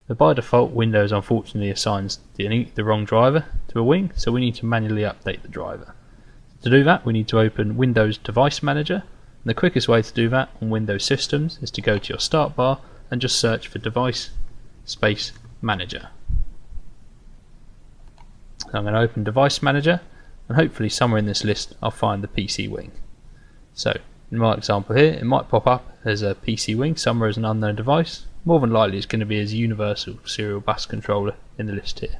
But by default, Windows unfortunately assigns the wrong driver to a wing, so we need to manually update the driver. To do that, we need to open Windows Device Manager, and the quickest way to do that on Windows systems is to go to your start bar and just search for Device Space Manager. So I'm going to open Device Manager, and hopefully somewhere in this list I'll find the PC wing. So in my example here, it might pop up as a PC wing somewhere as an unknown device. More than likely it's going to be as Universal Serial Bus Controller in the list here.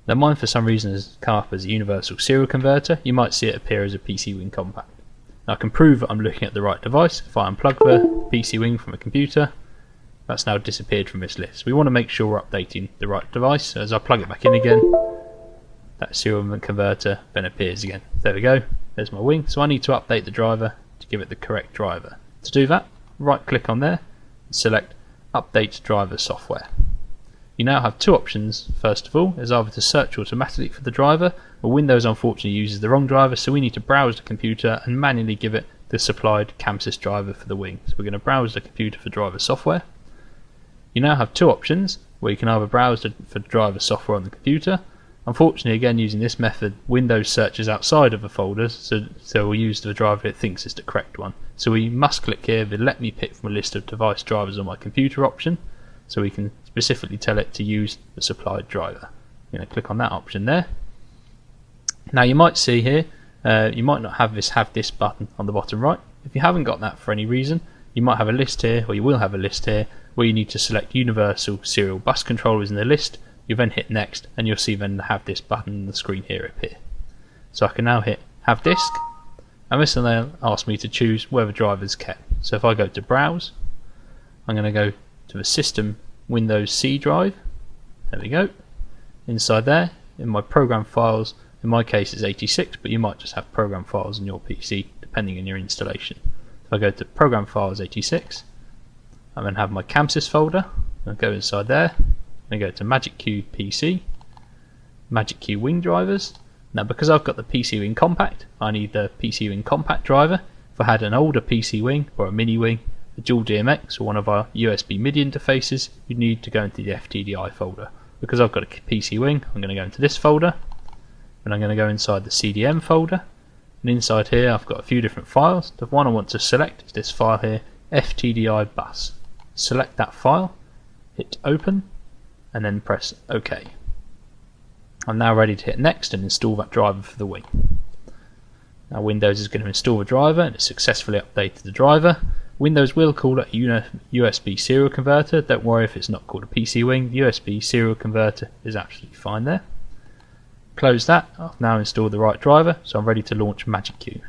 Now mine for some reason has come up as a Universal Serial Converter. You might see it appear as a PC wing compact. Now I can prove that I'm looking at the right device if I unplug the PC wing from a computer. That's now disappeared from this list. We want to make sure we're updating the right device. So as I plug it back in again, that serial converter then appears again. There we go, there's my wing. So I need to update the driver to give it the correct driver. To do that, right click on there and select Update Driver Software. You now have two options. First of all is either to search automatically for the driver, or Windows unfortunately uses the wrong driver, so we need to browse the computer and manually give it the supplied CAMSYS driver for the wing. So we're going to browse the computer for driver software. You now have two options where you can either browse for driver software on the computer. Unfortunately, again, using this method, Windows searches outside of the folders, so we'll use the driver it thinks is the correct one. So we must click here the Let Me Pick from a list of device drivers on my computer option, so we can specifically tell it to use the supplied driver. I'm going to click on that option there. Now you might see here, you might not have this button on the bottom right. If you haven't got that for any reason, you might have a list here, or you will have a list here, where you need to select Universal Serial Bus Controllers in the list. You then hit next, and you'll see then Have Disk button on the screen here appear. So I can now hit Have Disk, and this will then ask me to choose where the driver is kept. So if I go to Browse, I'm going to go to the System Windows C drive. There we go. Inside there, in my program files, in my case it's 86, but you might just have program files on your PC depending on your installation. If I go to Program Files 86, I then have my CAMSYS folder. I'll go inside there. I'm going to go to Magic Q PC, Magic Q Wing drivers. Now because I've got the PC Wing Compact, I need the PC Wing Compact driver. If I had an older PC Wing or a mini wing, a dual DMX or one of our USB MIDI interfaces, you'd need to go into the FTDI folder. Because I've got a PC Wing, I'm going to go into this folder, and I'm going to go inside the CDM folder, and inside here I've got a few different files. The one I want to select is this file here, FTDI bus. Select that file, hit open, and then press OK. I'm now ready to hit next and install that driver for the wing. Now Windows is going to install the driver, and it's successfully updated the driver. Windows will call it a USB serial converter. Don't worry if it's not called a PC wing. USB serial converter is absolutely fine there. Close that. I've now installed the right driver, so I'm ready to launch Magic Q.